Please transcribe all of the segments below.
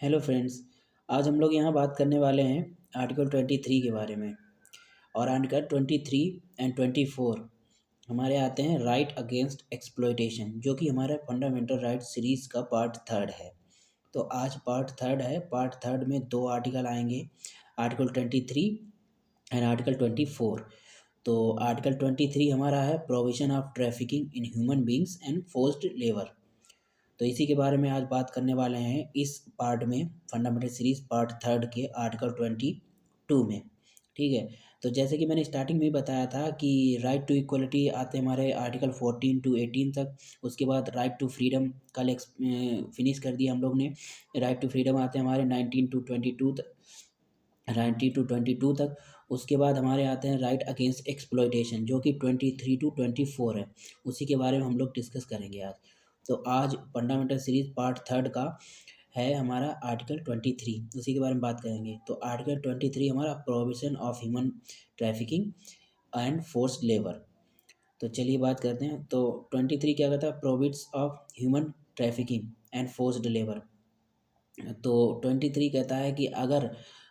Hello friends. आज हम लोग यहाँ बात करने वाले हैं आर्टिकल 23 के बारे में। और आर्टिकल 23 एंड 24 हमारे आते हैं राइट अगेंस्ट एक्सप्लॉयटेशन, जो कि हमारा फंडामेंटल राइट सीरीज़ का पार्ट थर्ड है। तो आज पार्ट थर्ड है। पार्ट थर्ड में दो आर्टिकल आएंगे, आर्टिकल 23 एंड आर्टिकल 24। तो आर्टिकल 23 हमारा है provision of trafficking in human beings and forced labour. तो इसी के बारे में आज बात करने वाले हैं इस पार्ट में, फंडामेंटल सीरीज पार्ट थर्ड के आर्टिकल 22 में। ठीक है। तो जैसे कि मैंने स्टार्टिंग में ही बताया था कि राइट टू इक्वलिटी आते हैं हमारे आर्टिकल 14 टू 18 तक। उसके बाद राइट टू फ्रीडम कल फिनिश कर दिया हम लोग ने। राइट टू फ्रीडम आते हैं हमारे 19 टू 22 तक, 19 टू 22 तक। उसके बाद हमारे आते हैं राइट अगेंस्ट एक्सप्लॉयटेशन, जो कि 23 टू 24 है। उसी के बारे में हम लोग डिस्कस करेंगे आज। तो आज फंडामेंटल सीरीज पार्ट थर्ड का है हमारा आर्टिकल 23, उसी के बारे में बात करेंगे। तो आर्टिकल 23 हमारा prohibition of human trafficking and forced labour. तो चलिए बात करते हैं। तो 23 क्या कहता है? Prohibits of human trafficking and forced labour. तो 23 कहता है कि अगर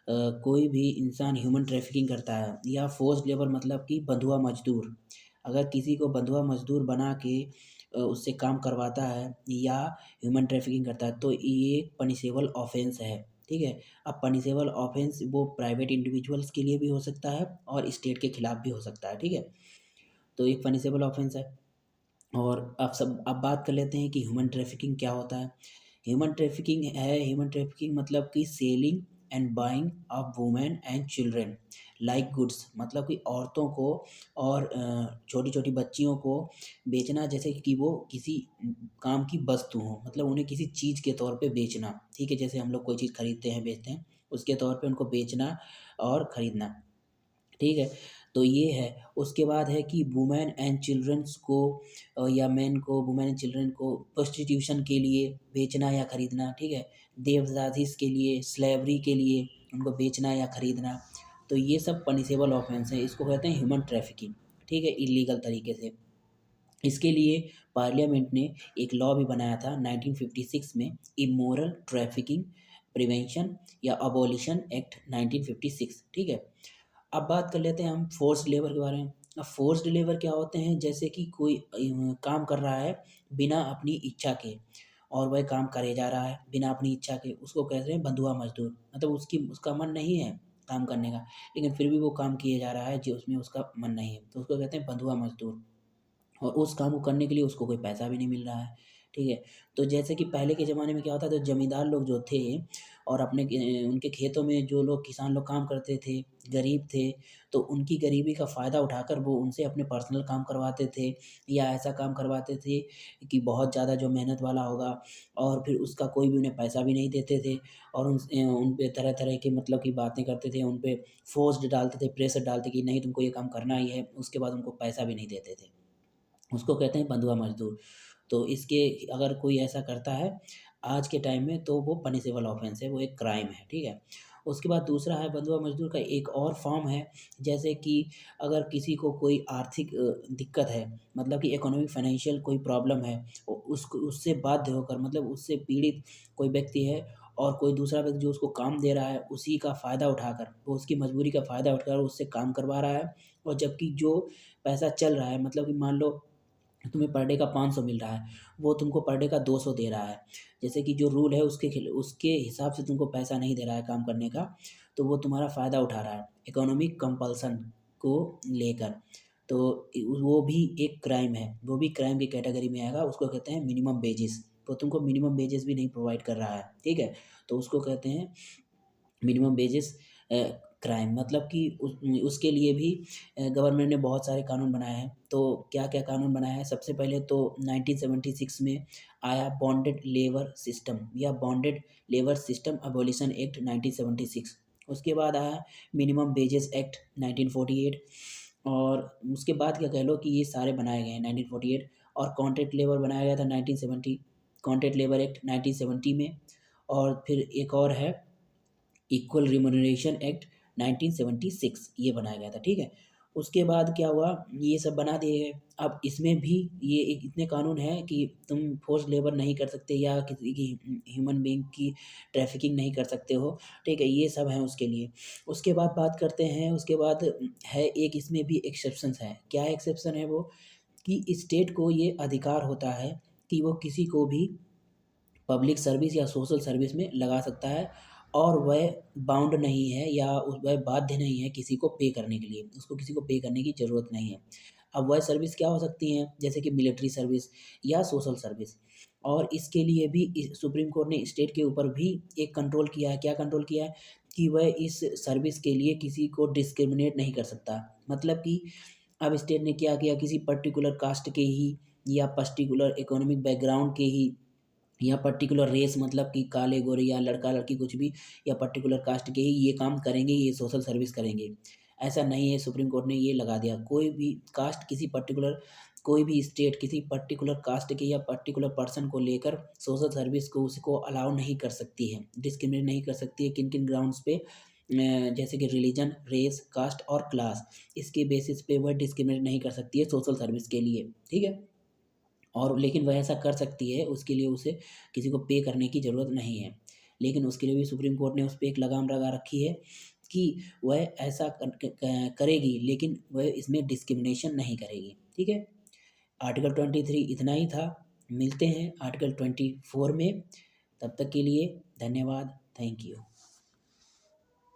कोई भी इंसान ह्यूमन ट्रैफिकिंग करता है या फोर्स्ड लेबर मतलब कि बंधुआ मजदूर, अगर किसी को बंधुआ मजदूर बना के उससे काम करवाता है या ह्यूमन ट्रैफिकिंग करता है, तो ये पनिशेबल ऑफेंस है। ठीक है। अब पनिशेबल ऑफेंस वो प्राइवेट इंडिविजुअल्स के लिए भी हो सकता है और स्टेट के खिलाफ भी हो सकता है। ठीक है। तो एक पनिशेबल ऑफेंस है। और अब बात कर लेते हैं कि ह्यूमन ट्रैफिकिंग क्या होता है। ह्यूमन ट्रैफिकिंग मतलब कि selling and buying of women and children like goods, मतलब कि औरतों को और छोटी छोटी बच्चियों को बेचना, जैसे कि वो किसी काम की वस्तु हो, मतलब उन्हें किसी चीज़ के तौर पे बेचना। ठीक है। जैसे हम लोग कोई चीज़ खरीदते हैं, बेचते हैं, उसके तौर पे उनको बेचना और ख़रीदना। ठीक है। तो ये है। उसके बाद है कि वुमेन एंड चिल्ड्रंस को या मेन को, वुमेन एंड चिल्ड्रन को प्रोस्टिट्यूशन के लिए बेचना या खरीदना। ठीक है। देवदासीज़ के लिए, स्लेवरी के लिए उनको बेचना या खरीदना। तो ये सब पनिशेबल ऑफेंस है, इसको कहते हैं ह्यूमन ट्रैफिकिंग। ठीक है, इलीगल तरीके से। इसके लिए पार्लियामेंट ने एक लॉ भी बनाया था 1956 में, इमोरल ट्रैफिकिंग प्रिवेंशन या अबॉलिशन एक्ट 1956। ठीक है। अब बात कर लेते हैं हम फोर्स्ड लेबर के बारे में। अब फोर्स्ड लेबर क्या होते हैं? जैसे कि कोई काम कर रहा है बिना अपनी इच्छा के, और वह काम करे जा रहा है बिना अपनी इच्छा के, उसको कहते हैं बंधुआ मजदूर। मतलब उसका मन नहीं है काम करने का, लेकिन फिर भी वो काम किए जा रहा है जो उसमें उसका मन नहीं है, तो उसको कहते हैं बंधुआ मजदूर। और उस काम को करने के लिए उसको कोई पैसा भी नहीं मिल रहा है। ठीक है। तो जैसे कि पहले के ज़माने में क्या होता था, ज़मींदार लोग जो थे और उनके खेतों में जो लोग किसान लोग काम करते थे, गरीब थे, तो उनकी गरीबी का फ़ायदा उठाकर वो उनसे अपने पर्सनल काम करवाते थे, या ऐसा काम करवाते थे कि बहुत ज़्यादा जो मेहनत वाला होगा, और फिर उसका कोई भी उन्हें पैसा भी नहीं देते थे। और उन पे तरह-तरह की मतलब की बातें करते थे, उन पे फ़ोर्स्ड डालते थे, प्रेशर डालते कि नहीं तुमको ये काम करना ही है, उसके बाद उनको पैसा भी नहीं देते थे। उसको कहते हैं बंधुआ मज़दूर। तो इसके अगर कोई ऐसा करता है आज के टाइम में, तो वो पनिशेबल ऑफ़ेंस है, वो एक क्राइम है। ठीक है। उसके बाद दूसरा है बंधुआ मज़दूर का एक और फ़ॉर्म है, जैसे कि अगर किसी को कोई आर्थिक दिक्कत है, मतलब कि इकोनॉमिक फ़ाइनेंशियल कोई प्रॉब्लम है, उसको उससे बाध्य होकर, मतलब उससे पीड़ित कोई व्यक्ति है, और कोई दूसरा व्यक्ति जो उसको काम दे रहा है, उसी का फ़ायदा उठाकर, वो उसकी मजबूरी का फ़ायदा उठाकर उससे काम करवा रहा है। और जबकि जो पैसा चल रहा है, मतलब कि मान लो तुम्हें पर डे का 500 मिल रहा है, वो तुमको पर डे का 200 दे रहा है। जैसे कि जो रूल है उसके हिसाब से तुमको पैसा नहीं दे रहा है काम करने का, तो वो तुम्हारा फ़ायदा उठा रहा है इकोनॉमिक कंपल्सन को लेकर। तो वो भी एक क्राइम है, वो भी क्राइम की कैटेगरी में आएगा। उसको कहते हैं मिनिमम वेजेस। तो तुमको मिनिमम वेजेस भी नहीं प्रोवाइड कर रहा है। ठीक है। तो उसको कहते हैं मिनिमम वेजेस क्राइम। मतलब कि उसके लिए भी गवर्नमेंट ने बहुत सारे कानून बनाए हैं। तो क्या-क्या कानून बनाया है? सबसे पहले तो 1976 में आया बॉन्डेड लेबर सिस्टम या bonded labour system abolition act 1976। उसके बाद आया मिनिमम वेजेस एक्ट 1948। और उसके बाद क्या कह लो कि ये सारे बनाए गए हैं 1948। और कॉन्ट्रैक्ट लेबर बनाया गया था 1970, कॉन्ट्रैक्ट लेबर एक्ट 1970 में। और फिर एक और है इक्वल रिम्यूनरेशन एक्ट 1976, ये बनाया गया था। ठीक है। उसके बाद क्या हुआ, ये सब बना दिए गए। अब इसमें भी ये एक इतने कानून हैं कि तुम फोर्स्ड लेबर नहीं कर सकते या किसी की ह्यूमन बीइंग की ट्रैफिकिंग नहीं कर सकते हो, ठीक है, ये सब हैं उसके लिए। उसके बाद बात करते हैं, उसके बाद है एक इसमें भी एक्सेप्शंस है। क्या एक्सेप्शन है वो, कि स्टेट को ये अधिकार होता है कि वो किसी को भी पब्लिक सर्विस या सोशल सर्विस में लगा सकता है, और वह बाउंड नहीं है या वह बाध्य नहीं है किसी को पे करने के लिए, उसको किसी को पे करने की ज़रूरत नहीं है। अब वह सर्विस क्या हो सकती हैं, जैसे कि मिलिट्री सर्विस या सोशल सर्विस। और इसके लिए भी सुप्रीम कोर्ट ने स्टेट के ऊपर भी एक कंट्रोल किया है। क्या कंट्रोल किया है, कि वह इस सर्विस के लिए किसी को डिस्क्रिमिनेट नहीं कर सकता। मतलब कि अब स्टेट ने क्या किया, किसी पर्टिकुलर कास्ट के ही या पर्टिकुलर इकोनॉमिक बैकग्राउंड के ही या पर्टिकुलर रेस, मतलब कि काले गोरे या लड़का लड़की कुछ भी, या पर्टिकुलर कास्ट के ही ये काम करेंगे, ये सोशल सर्विस करेंगे, ऐसा नहीं है। सुप्रीम कोर्ट ने ये लगा दिया, कोई भी कास्ट किसी पर्टिकुलर, कोई भी स्टेट किसी पर्टिकुलर कास्ट के या पर्टिकुलर पर्सन को लेकर सोशल सर्विस को उसको अलाउ नहीं कर सकती है, डिस्क्रिमिनेट नहीं कर सकती है। किन किन ग्राउंड्स पे, जैसे कि रिलीजन, रेस, कास्ट और क्लास, इसके बेसिस पे वह डिस्क्रिमिनेट नहीं कर सकती है सोशल सर्विस के लिए, ठीक है। और लेकिन वह ऐसा कर सकती है, उसके लिए उसे किसी को पे करने की ज़रूरत नहीं है। लेकिन उसके लिए भी सुप्रीम कोर्ट ने उस पे एक लगाम लगा रखी है कि वह ऐसा करेगी, लेकिन वह इसमें डिस्क्रिमिनेशन नहीं करेगी, ठीक है। आर्टिकल 23 इतना ही था। मिलते हैं आर्टिकल 24 में। तब तक के लिए धन्यवाद। Thank you.